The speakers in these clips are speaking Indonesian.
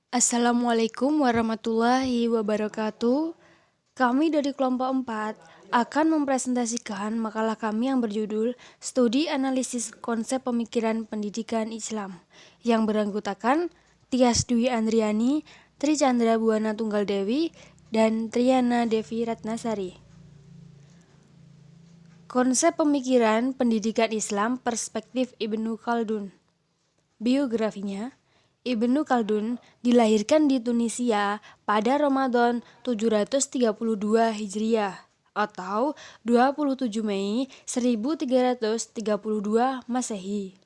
Assalamualaikum warahmatullahi wabarakatuh. Kami dari kelompok 4 akan mempresentasikan makalah kami yang berjudul Studi Analisis Konsep Pemikiran Pendidikan Islam yang beranggotakan Tias Dwi Andriani, Tri Chandra Buana Tunggal Dewi, dan Triana Devi Ratnasari. Konsep Pemikiran Pendidikan Islam Perspektif Ibnu Khaldun. Biografinya, Ibnu Khaldun dilahirkan di Tunisia pada Ramadan 732 Hijriah atau 27 Mei 1332 Masehi.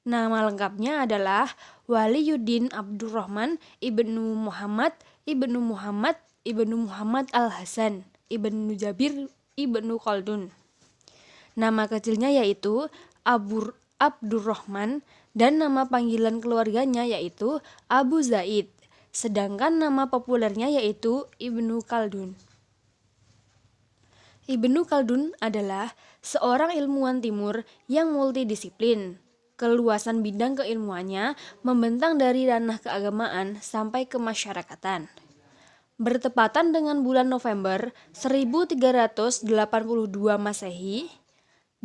Nama lengkapnya adalah Waliyuddin Abdurrahman ibnu Muhammad Al-Hasan ibnu Jabir ibnu Khaldun. Nama kecilnya yaitu Abdurrahman dan nama panggilan keluarganya yaitu Abu Zaid, sedangkan nama populernya yaitu Ibnu Khaldun. Ibnu Khaldun adalah seorang ilmuwan timur yang multidisiplin. Keluasan bidang keilmuannya membentang dari ranah keagamaan sampai kemasyarakatan. Bertepatan dengan bulan November 1382 Masehi,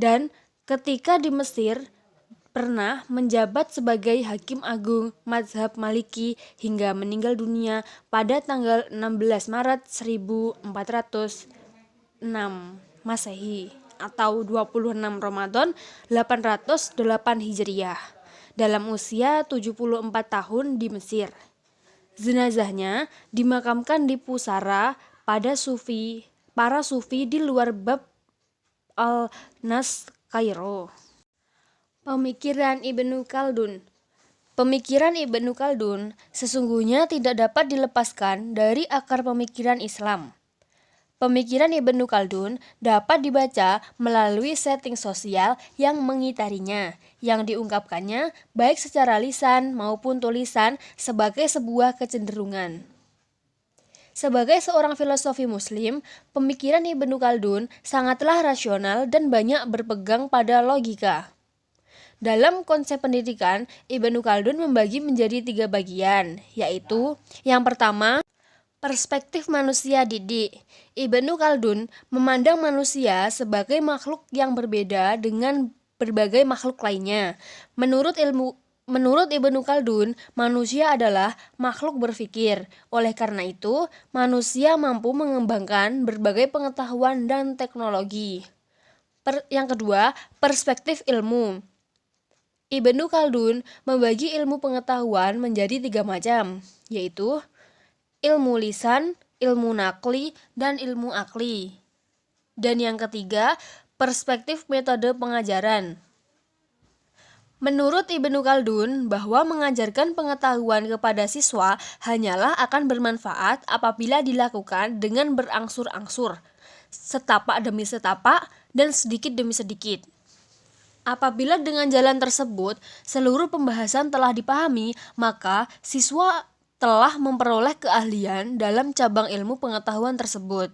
dan ketika di Mesir pernah menjabat sebagai Hakim Agung Mazhab Maliki hingga meninggal dunia pada tanggal 16 Maret 1406 Masehi atau 26 Ramadan 808 Hijriah dalam usia 74 tahun di Mesir. Jenazahnya dimakamkan di pusara para sufi di luar Bab al-Nas, Kairo. Pemikiran Ibnu Khaldun. Pemikiran Ibnu Khaldun sesungguhnya tidak dapat dilepaskan dari akar pemikiran Islam. Pemikiran Ibnu Khaldun dapat dibaca melalui setting sosial yang mengitarinya, yang diungkapkannya baik secara lisan maupun tulisan sebagai sebuah kecenderungan. Sebagai seorang filosofi muslim, pemikiran Ibnu Khaldun sangatlah rasional dan banyak berpegang pada logika. Dalam konsep pendidikan, Ibnu Khaldun membagi menjadi 3 bagian, yaitu yang pertama, perspektif manusia didik. Ibnu Khaldun memandang manusia sebagai makhluk yang berbeda dengan berbagai makhluk lainnya. Menurut Ibnu Khaldun, manusia adalah makhluk berpikir. Oleh karena itu, manusia mampu mengembangkan berbagai pengetahuan dan teknologi. Yang kedua, perspektif ilmu. Ibnu Khaldun membagi ilmu pengetahuan menjadi 3 macam, yaitu ilmu lisan, ilmu nakli, dan ilmu akli. Dan yang ketiga, perspektif metode pengajaran. Menurut Ibnu Khaldun, bahwa mengajarkan pengetahuan kepada siswa hanyalah akan bermanfaat apabila dilakukan dengan berangsur-angsur, setapak demi setapak, dan sedikit demi sedikit. Apabila dengan jalan tersebut seluruh pembahasan telah dipahami, maka siswa telah memperoleh keahlian dalam cabang ilmu pengetahuan tersebut.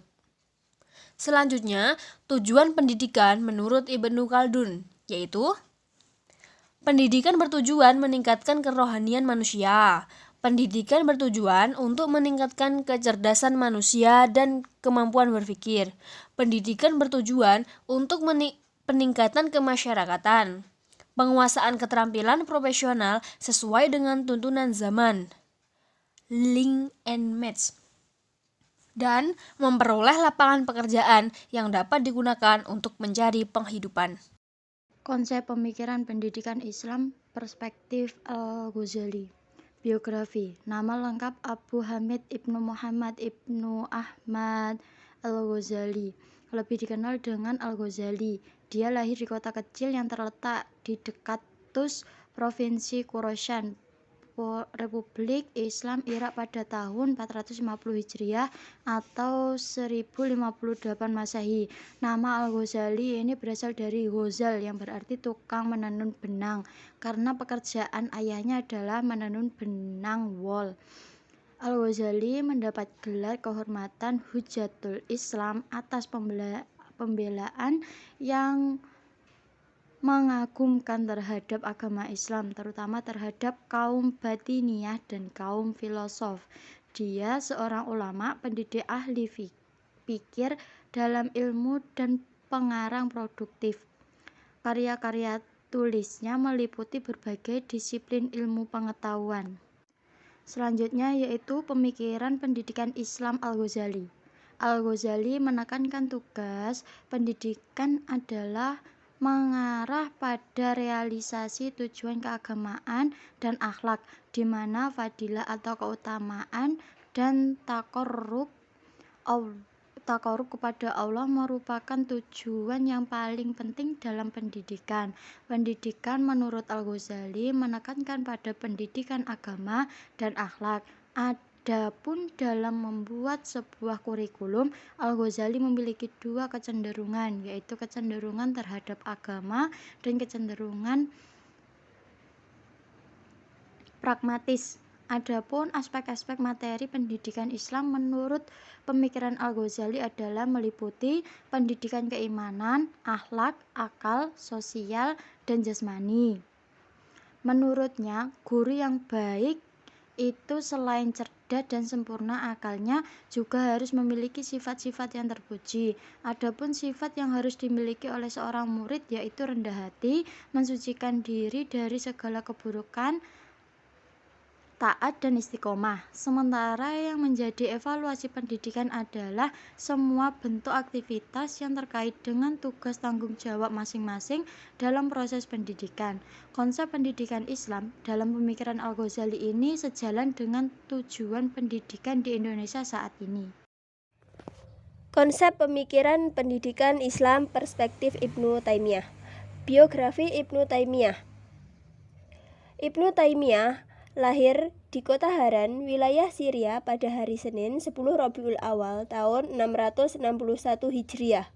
Selanjutnya, tujuan pendidikan menurut Ibnu Khaldun, yaitu pendidikan bertujuan meningkatkan kerohanian manusia. Pendidikan bertujuan untuk meningkatkan kecerdasan manusia dan kemampuan berpikir. Pendidikan bertujuan untuk peningkatan kemasyarakatan, penguasaan keterampilan profesional sesuai dengan tuntunan zaman, link and match, dan memperoleh lapangan pekerjaan yang dapat digunakan untuk mencari penghidupan. Konsep pemikiran pendidikan Islam perspektif Al-Ghazali. Biografi. Nama lengkap Abu Hamid Ibnu Muhammad Ibnu Ahmad Al-Ghazali, lebih dikenal dengan Al-Ghazali. Dia lahir di kota kecil yang terletak di dekat Tus, Provinsi Khorasan, Republik Islam Irak pada tahun 450 Hijriah atau 1058 Masehi. Nama Al-Ghazali ini berasal dari ghazal yang berarti tukang menenun benang, karena pekerjaan ayahnya adalah menenun benang wol. Al-Ghazali mendapat gelar kehormatan Hujjatul Islam atas pembelaan yang mengagumkan terhadap agama Islam, terutama terhadap kaum batiniyah dan kaum filosof. Dia seorang ulama, pendidik ahli pikir dalam ilmu dan pengarang produktif. Karya-karya tulisnya meliputi berbagai disiplin ilmu pengetahuan. Selanjutnya yaitu pemikiran pendidikan Islam Al-Ghazali. Al-Ghazali menekankan tugas pendidikan adalah mengarah pada realisasi tujuan keagamaan dan akhlak, di mana fadilah atau keutamaan dan takarrub kepada Allah merupakan tujuan yang paling penting dalam pendidikan. Pendidikan menurut Al-Ghazali menekankan pada pendidikan agama dan akhlak. Adapun dalam membuat sebuah kurikulum, Al-Ghazali memiliki dua kecenderungan, yaitu kecenderungan terhadap agama dan kecenderungan pragmatis. Adapun aspek-aspek materi pendidikan Islam menurut pemikiran Al-Ghazali adalah meliputi pendidikan keimanan, akhlak, akal, sosial, dan jasmani. Menurutnya, guru yang baik itu selain cerdas dan sempurna akalnya juga harus memiliki sifat-sifat yang terpuji. Adapun sifat yang harus dimiliki oleh seorang murid yaitu rendah hati, mensucikan diri dari segala keburukan, taat dan istiqomah. Sementara yang menjadi evaluasi pendidikan adalah semua bentuk aktivitas yang terkait dengan tugas tanggung jawab masing-masing dalam proses pendidikan. Konsep pendidikan Islam dalam pemikiran Al-Ghazali ini sejalan dengan tujuan pendidikan di Indonesia saat ini. Konsep pemikiran pendidikan Islam perspektif Ibnu Taimiyah. Biografi Ibnu Taimiyah. Ibnu Taimiyah lahir di kota Haran, wilayah Syria pada hari Senin 10 Rabiul Awal tahun 661 Hijriah.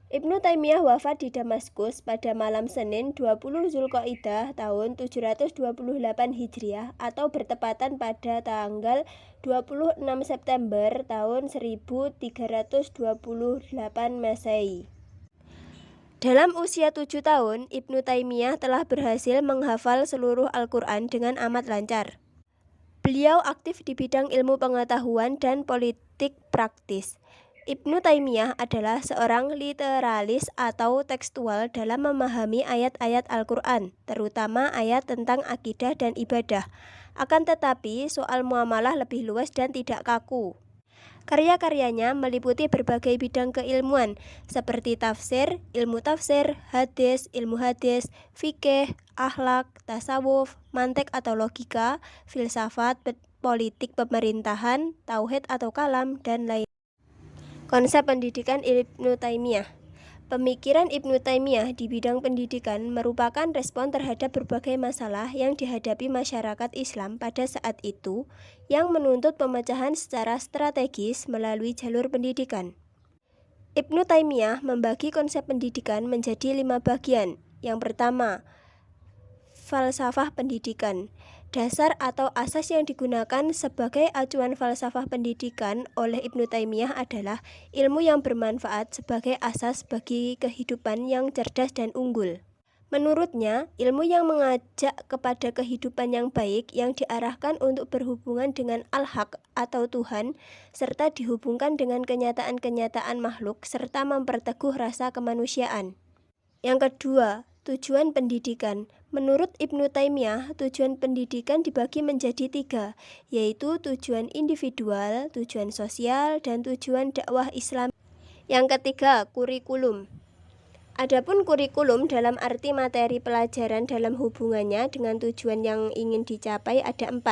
Ibnu Taimiyah wafat di Damaskus pada malam Senin 20 Zulqa'dah tahun 728 Hijriah atau bertepatan pada tanggal 26 September tahun 1328 Masehi. Dalam usia 7 tahun, Ibnu Taimiyah telah berhasil menghafal seluruh Al-Quran dengan amat lancar. Beliau aktif di bidang ilmu pengetahuan dan politik praktis. Ibnu Taimiyah adalah seorang literalis atau tekstual dalam memahami ayat-ayat Al-Quran, terutama ayat tentang akidah dan ibadah. Akan tetapi, soal muamalah lebih luas dan tidak kaku. Karya-karyanya meliputi berbagai bidang keilmuan seperti tafsir, ilmu tafsir, ilmu hadis, fikih, akhlak, tasawuf, mantik atau logika, filsafat, politik pemerintahan, tauhid atau kalam, dan lain. Konsep pendidikan Ibnu Taimiyah. Pemikiran Ibnu Taimiyah di bidang pendidikan merupakan respon terhadap berbagai masalah yang dihadapi masyarakat Islam pada saat itu yang menuntut pemecahan secara strategis melalui jalur pendidikan. Ibnu Taimiyah membagi konsep pendidikan menjadi 5 bagian. Yang pertama, falsafah pendidikan. Dasar atau asas yang digunakan sebagai acuan falsafah pendidikan oleh Ibnu Taimiyah adalah ilmu yang bermanfaat sebagai asas bagi kehidupan yang cerdas dan unggul. Menurutnya, ilmu yang mengajak kepada kehidupan yang baik yang diarahkan untuk berhubungan dengan Al-Haq atau Tuhan, serta dihubungkan dengan kenyataan-kenyataan makhluk, serta memperteguh rasa kemanusiaan. Yang kedua, tujuan pendidikan. Menurut Ibnu Taimiyah, tujuan pendidikan dibagi menjadi 3, yaitu tujuan individual, tujuan sosial, dan tujuan dakwah Islam. Yang ketiga, kurikulum. Adapun kurikulum dalam arti materi pelajaran dalam hubungannya dengan tujuan yang ingin dicapai ada 4.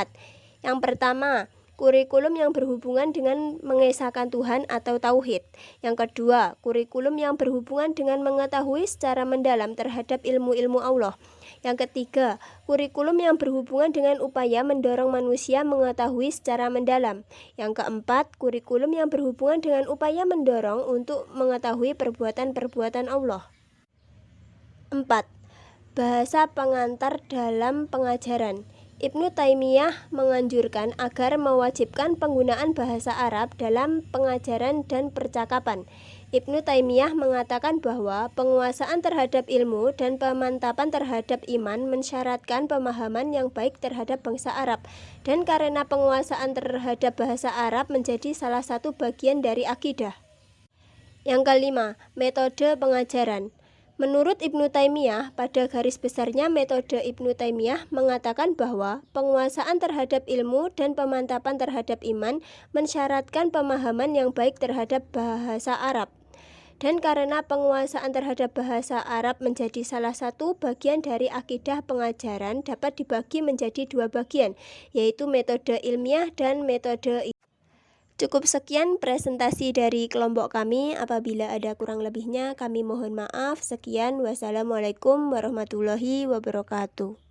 Yang pertama, kurikulum yang berhubungan dengan mengesahkan Tuhan atau tauhid. Yang kedua, kurikulum yang berhubungan dengan mengetahui secara mendalam terhadap ilmu-ilmu Allah. Yang ketiga, kurikulum yang berhubungan dengan upaya mendorong manusia mengetahui secara mendalam. Yang keempat, kurikulum yang berhubungan dengan upaya mendorong untuk mengetahui perbuatan-perbuatan Allah. 4. Bahasa pengantar dalam pengajaran. Ibnu Taimiyah menganjurkan agar mewajibkan penggunaan bahasa Arab dalam pengajaran dan percakapan. Ibnu Taimiyah mengatakan bahwa penguasaan terhadap ilmu dan pemantapan terhadap iman mensyaratkan pemahaman yang baik terhadap bangsa Arab, dan karena penguasaan terhadap bahasa Arab menjadi salah satu bagian dari akidah. Yang kelima, metode pengajaran. Menurut Ibnu Taimiyah, pada garis besarnya metode Ibnu Taimiyah mengatakan bahwa penguasaan terhadap ilmu dan pemantapan terhadap iman mensyaratkan pemahaman yang baik terhadap bahasa Arab. Dan karena penguasaan terhadap bahasa Arab menjadi salah satu bagian dari akidah pengajaran, dapat dibagi menjadi dua bagian, yaitu metode ilmiah dan metode. Cukup sekian presentasi dari kelompok kami. Apabila ada kurang lebihnya, kami mohon maaf. Sekian, wassalamualaikum warahmatullahi wabarakatuh.